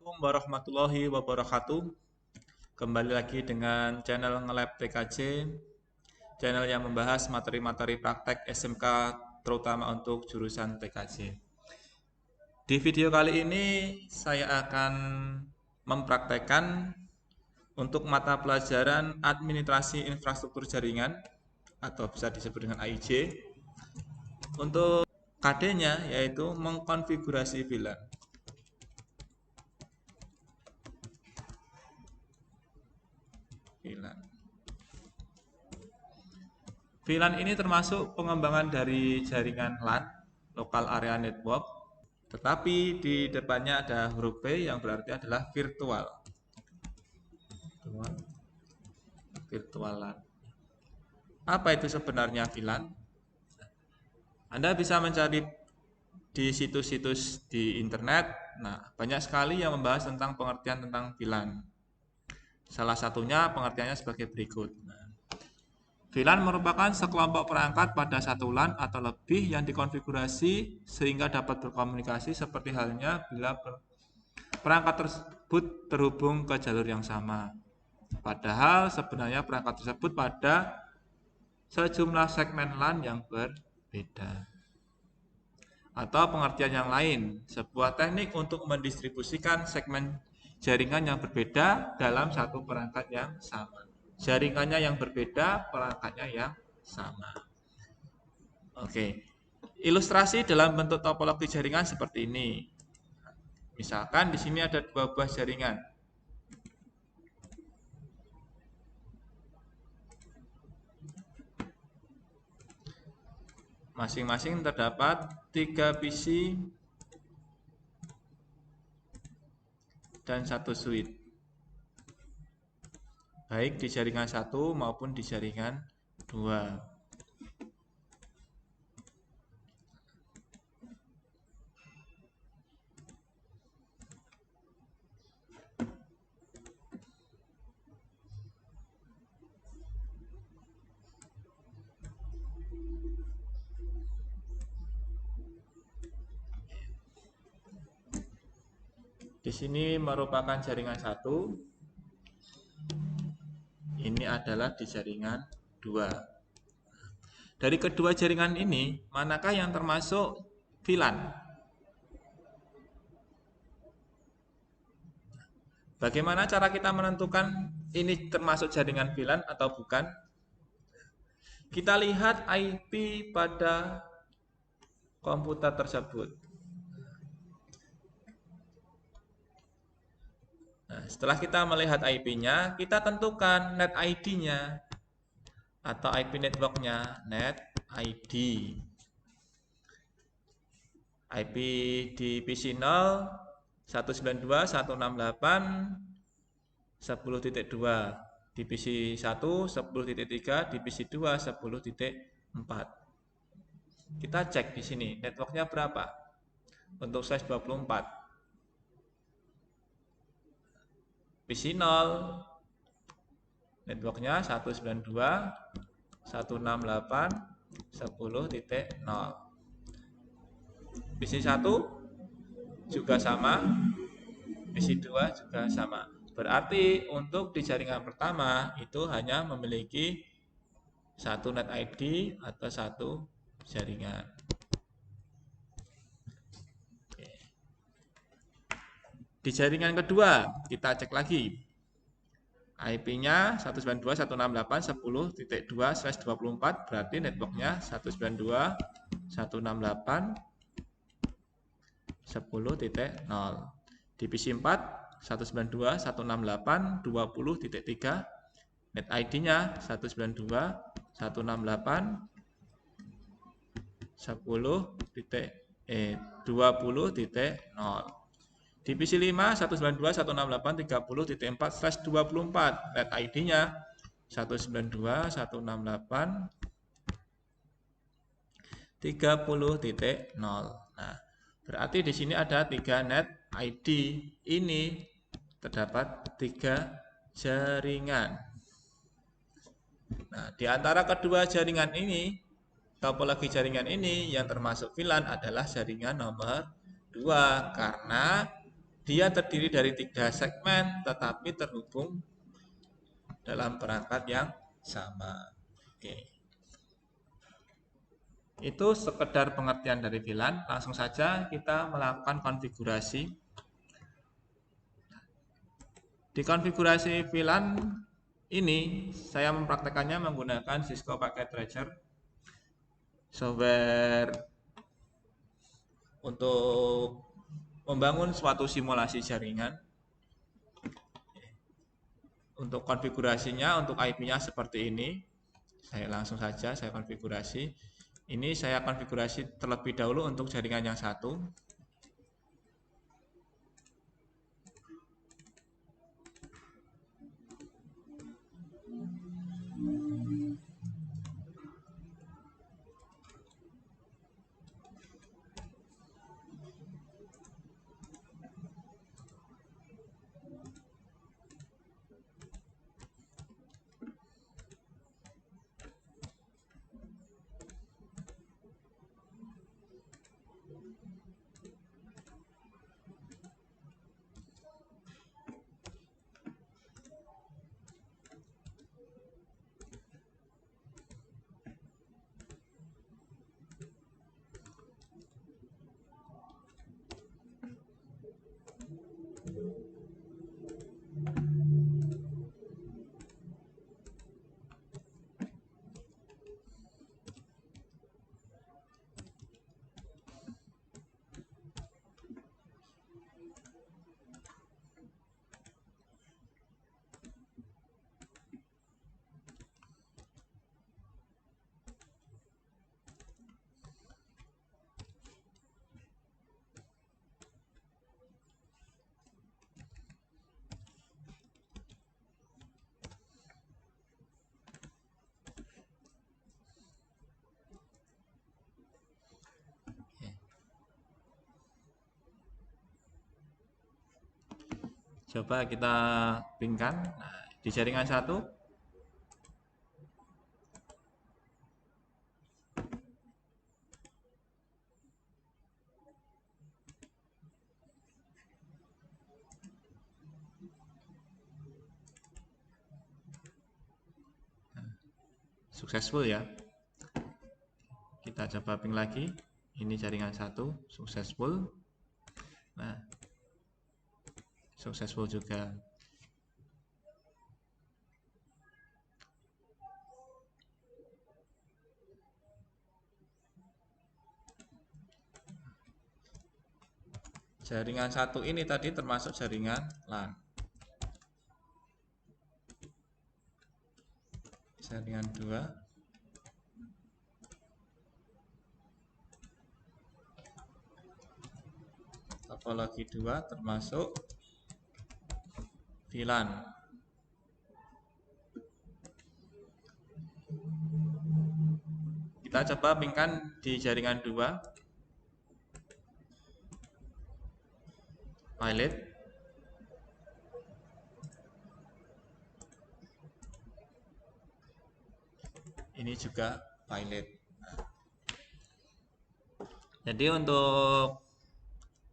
Assalamualaikum warahmatullahi wabarakatuh. Kembali lagi dengan channel Ngelab TKJ, channel yang membahas materi-materi praktek SMK terutama untuk jurusan TKJ. Di video kali ini saya akan mempraktekkan untuk mata pelajaran Administrasi Infrastruktur Jaringan atau bisa disebut dengan AIJ. Untuk KD-nya yaitu mengkonfigurasi VLAN. VLAN ini termasuk pengembangan dari jaringan LAN, Local Area Network, tetapi di depannya ada huruf V yang berarti adalah virtual. Virtual LAN. Apa itu sebenarnya VLAN? Anda bisa mencari di situs-situs di internet. Nah, banyak sekali yang membahas tentang pengertian tentang VLAN. Salah satunya pengertiannya sebagai berikut. VLAN merupakan sekelompok perangkat pada satu LAN atau lebih yang dikonfigurasi sehingga dapat berkomunikasi seperti halnya bila perangkat tersebut terhubung ke jalur yang sama. Padahal sebenarnya perangkat tersebut pada sejumlah segmen LAN yang berbeda. Atau pengertian yang lain, sebuah teknik untuk mendistribusikan segmen jaringan yang berbeda dalam satu perangkat yang sama. Jaringannya yang berbeda, perangkatnya yang sama. Oke, ilustrasi dalam bentuk topologi jaringan seperti ini. Misalkan di sini ada dua buah jaringan. Masing-masing terdapat 3 PC dan 1 switch, baik di jaringan 1 maupun di jaringan 2. Di sini merupakan jaringan 1. Ini adalah di jaringan 2. Dari kedua jaringan ini, manakah yang termasuk VLAN? Bagaimana cara kita menentukan ini termasuk jaringan VLAN atau bukan? Kita lihat IP pada komputer tersebut. Nah, setelah kita melihat IP-nya, kita tentukan net ID-nya atau IP network-nya, net ID. IP di PC 0 192.168.10.2, di PC 1 10.3, di PC 2 10.4. Kita cek di sini networknya berapa untuk size 24. PC 0 networknya 192.168.10.0. PC 1 juga sama, PC 2 juga sama. Berarti untuk di jaringan pertama itu hanya memiliki satu net ID atau satu jaringan. Di jaringan kedua, kita cek lagi. IP-nya 192.168.10.2/24, berarti networknya 192.168.10.0. Di PC 4, 192.168.20.3, net ID-nya 192.168.20.0. Di PC 5 192.168.30.4/24, net ID-nya 192.168.30.0. Nah, berarti di sini ada 3 net ID. Ini terdapat 3 jaringan. Nah, di antara kedua jaringan ini, topologi jaringan ini yang termasuk VLAN adalah jaringan nomor 2 karena dia terdiri dari 3 segmen tetapi terhubung dalam perangkat yang sama. Oke. Itu sekedar pengertian dari VLAN. Langsung saja kita melakukan konfigurasi. Di konfigurasi VLAN ini saya mempraktekannya menggunakan Cisco Packet Tracer, software untuk membangun suatu simulasi jaringan. Untuk konfigurasinya, untuk IP-nya seperti ini. Saya langsung saja saya konfigurasi. Ini saya konfigurasi terlebih dahulu untuk jaringan yang satu. Coba kita pingkan. Nah, di jaringan satu successful ya. Kita coba ping lagi. Ini jaringan satu successful. Nah, successful juga. Jaringan satu ini tadi termasuk jaringan LAN. Jaringan 2 topologi 2 termasuk VLAN. Kita coba pingkan di jaringan 2 pilot. Ini juga pilot. Jadi untuk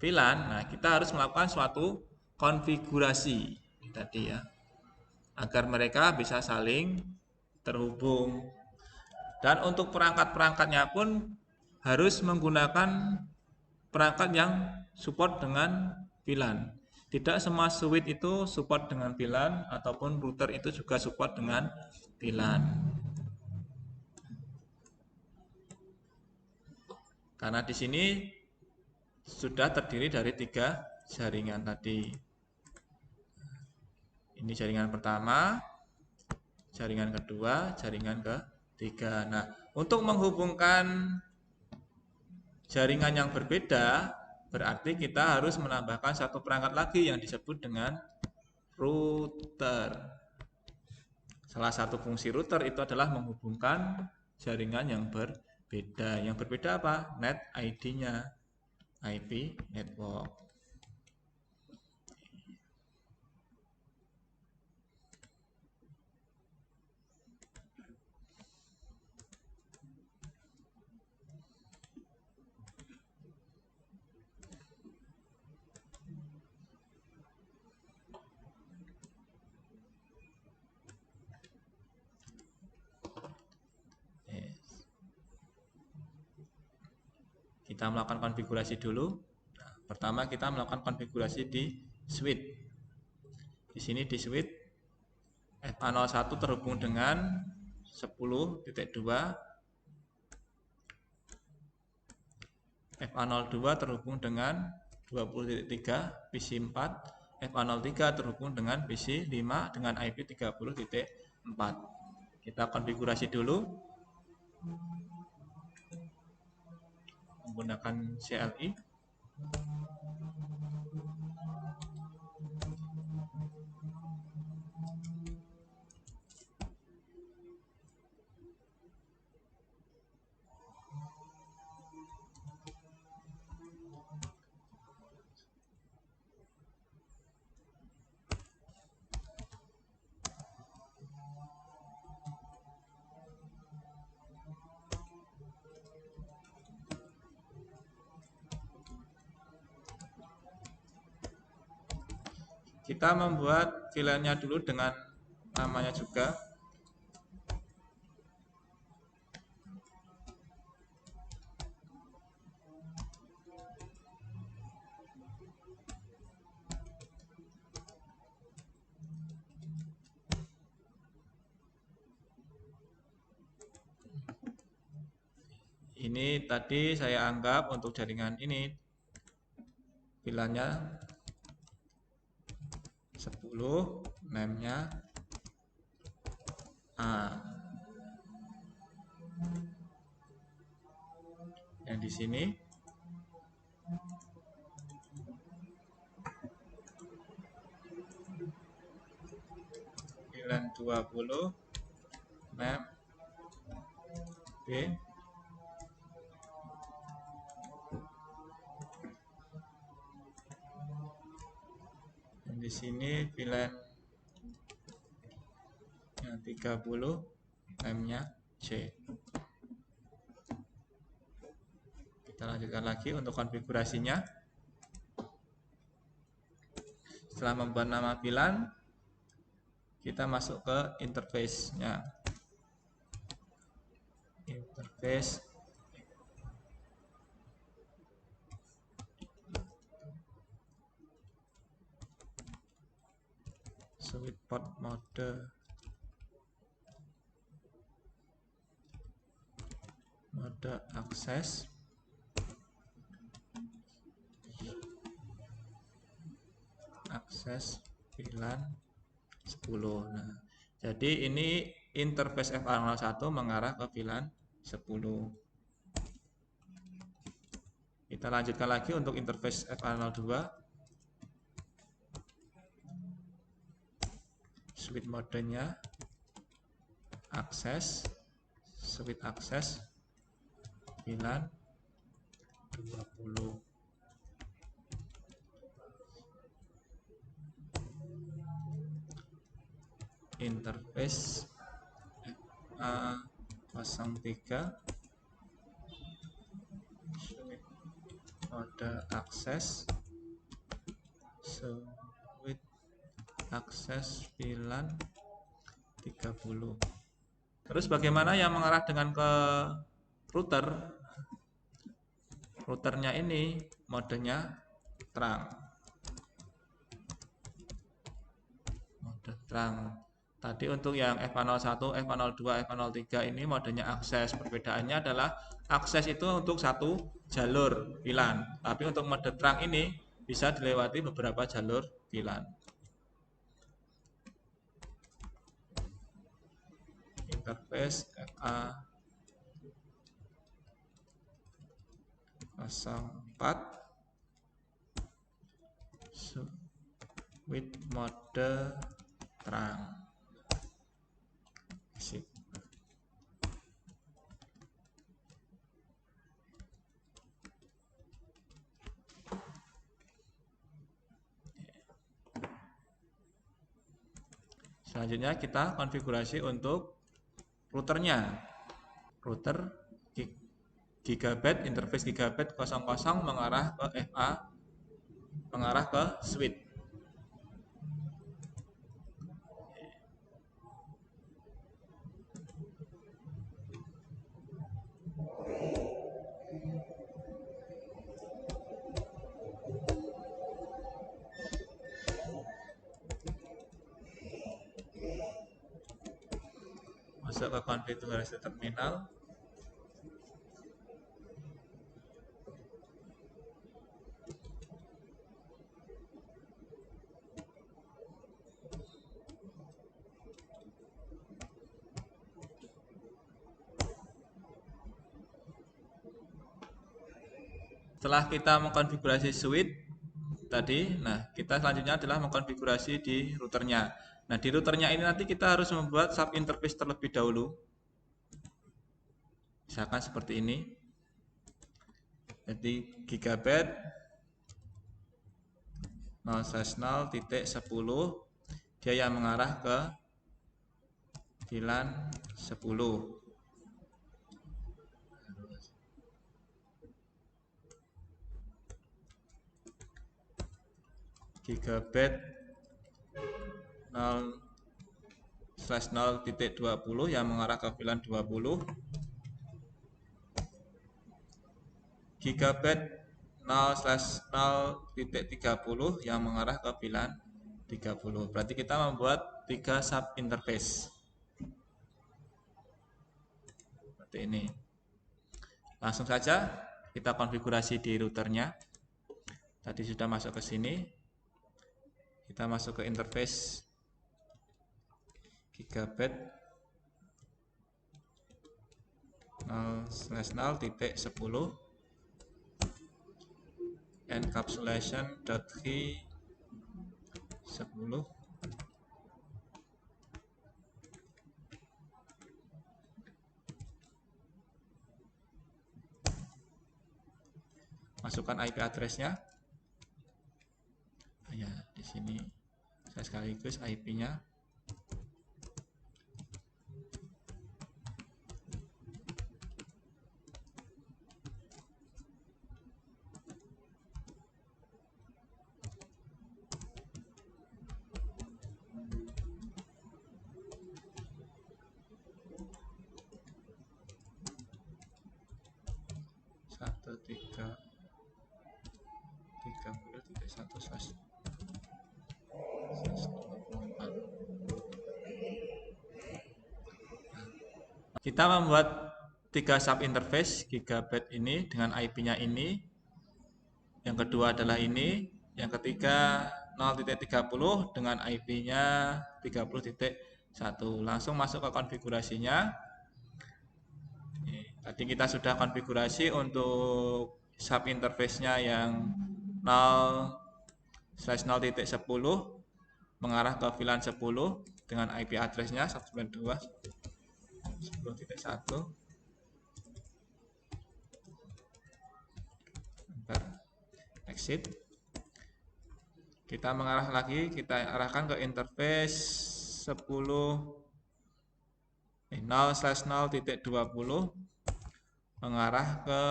VLAN, nah kita harus melakukan suatu konfigurasi tadi ya, agar mereka bisa saling terhubung. Dan untuk perangkat-perangkatnya pun harus menggunakan perangkat yang support dengan VLAN. Tidak semua switch itu support dengan VLAN ataupun router itu juga support dengan VLAN. Karena di sini sudah terdiri dari 3 jaringan tadi. Ini jaringan pertama, jaringan kedua, jaringan ketiga. Nah, untuk menghubungkan jaringan yang berbeda, berarti kita harus menambahkan satu perangkat lagi yang disebut dengan router. Salah satu fungsi router itu adalah menghubungkan jaringan yang berbeda. Yang berbeda apa? Net ID-nya, IP network. Kita melakukan konfigurasi dulu. Nah, pertama kita melakukan konfigurasi di switch. Di sini di switch FA01 terhubung dengan 10.2, FA02 terhubung dengan 20.3 PC 4, FA03 terhubung dengan PC 5 dengan IP 30.4. Kita konfigurasi dulu menggunakan CLI. Kita membuat VLAN-nya dulu dengan namanya juga. Ini tadi saya anggap untuk jaringan ini VLAN-nya 10, name-nya A. Yang di sini VLAN 20, name B. Yang di sini VLAN yang 30, name-nya C. Kita lanjutkan lagi untuk konfigurasinya. Setelah membuat nama VLAN, kita masuk ke interface-nya. Interface switch port mode akses, VLAN 10. Nah, jadi ini interface FA01 mengarah ke VLAN 10. Kita lanjutkan lagi untuk interface FA02. Switch modenya akses, switch akses VLAN 20. Interface FA03 switch mode akses, switch akses VLAN 30. Terus bagaimana yang mengarah dengan ke router? Routernya ini modenya terang. Mode terang. Tadi untuk yang FA01, FA02, FA03 ini modenya akses. Perbedaannya adalah akses itu untuk satu jalur VLAN. Tapi untuk mode terang ini bisa dilewati beberapa jalur VLAN. Interface FA04 switch mode terang. Selanjutnya kita konfigurasi untuk routernya. Router gigabit, interface gigabit 00 mengarah ke FA, mengarah ke switch. masuk ke konfigurasi terminal. Setelah kita mengkonfigurasi switch tadi, nah kita selanjutnya adalah mengkonfigurasi di routernya. Nah di routernya ini nanti kita harus membuat sub interface terlebih dahulu. Misalkan seperti ini. Jadi gigabit 0/0.10 dia yang mengarah ke VLAN 10. Gigabit 0/0.20 yang mengarah ke VLAN 20. Gigabit 0/0.30 yang mengarah ke VLAN 30. Berarti kita membuat 3 sub interface. Seperti ini. Langsung saja kita konfigurasi di routernya. Tadi sudah masuk ke sini. Kita masuk ke interface gigabit 0/0.10 encapsulation.key 10. Masukkan IP address-nya. Ya, di sini saya sekaligus IP-nya. Kita membuat 3 sub interface gigabit ini dengan IP-nya ini. Yang kedua adalah ini. Yang ketiga 0.30 dengan IP-nya 30.1. Langsung masuk ke konfigurasinya. Tadi kita sudah konfigurasi untuk sub interface-nya yang 0/0.10 mengarah ke VLAN 10 dengan IP address-nya 192.10.1. Exit. Kita mengarah lagi, kita arahkan ke interface 0/0.20 mengarah ke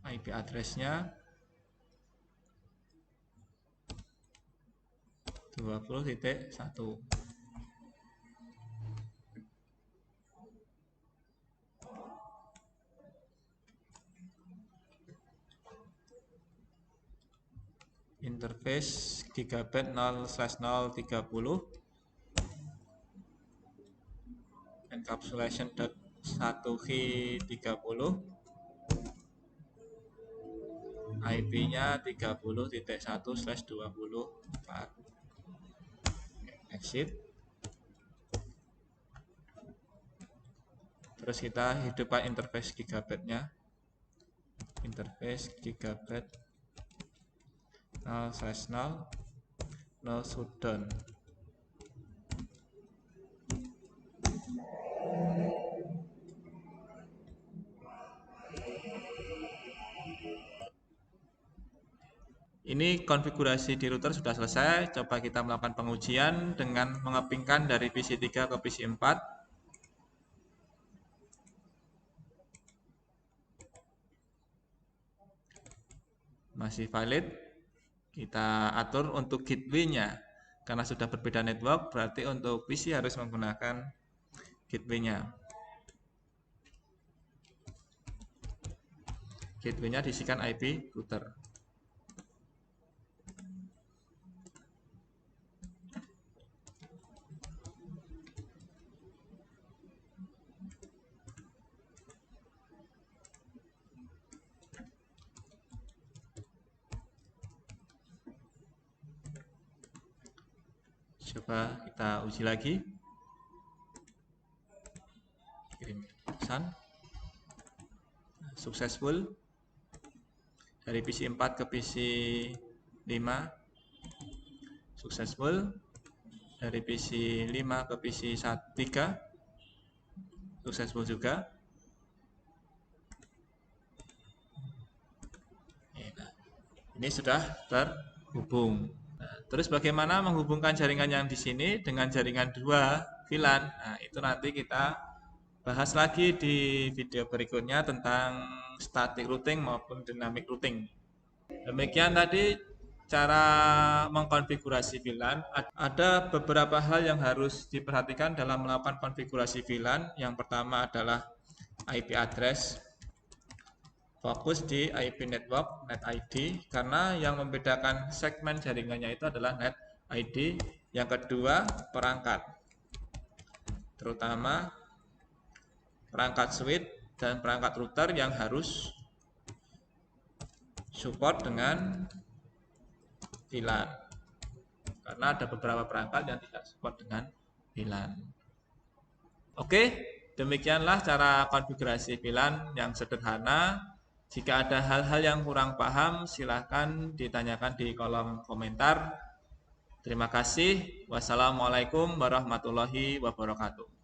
IP address-nya 20.1. Interface gigabit 0/0.30 encapsulation.1key 30 IP-nya 30.1/24. Exit. Terus kita hidupkan interface gigabitnya. Interface gigabit 0/0 shutdown. Ini konfigurasi di router sudah selesai. Coba kita melakukan pengujian dengan mengepingkan dari PC 3 ke PC 4. Masih valid. Kita atur untuk gateway-nya. Karena sudah berbeda network, berarti untuk PC harus menggunakan gateway-nya. Gateway-nya diisikan IP router. Coba kita uji lagi. Kirim pesan. Successful. Dari PC 4 ke PC 5. Successful. Dari PC 5 ke PC 3. Successful juga. Nah, ini sudah terhubung. Nah, terus bagaimana menghubungkan jaringan yang di sini dengan jaringan 2 VLAN? Nah, itu nanti kita bahas lagi di video berikutnya tentang static routing maupun dynamic routing. Demikian tadi cara mengkonfigurasi VLAN. Ada beberapa hal yang harus diperhatikan dalam melakukan konfigurasi VLAN. Yang pertama adalah IP address. Fokus di IP network, net ID, karena yang membedakan segmen jaringannya itu adalah net ID. Yang kedua, perangkat, terutama perangkat switch dan perangkat router yang harus support dengan VLAN, karena ada beberapa perangkat yang tidak support dengan VLAN. Oke, demikianlah cara konfigurasi VLAN yang sederhana. Jika ada hal-hal yang kurang paham, silahkan ditanyakan di kolom komentar. Terima kasih. Wassalamualaikum warahmatullahi wabarakatuh.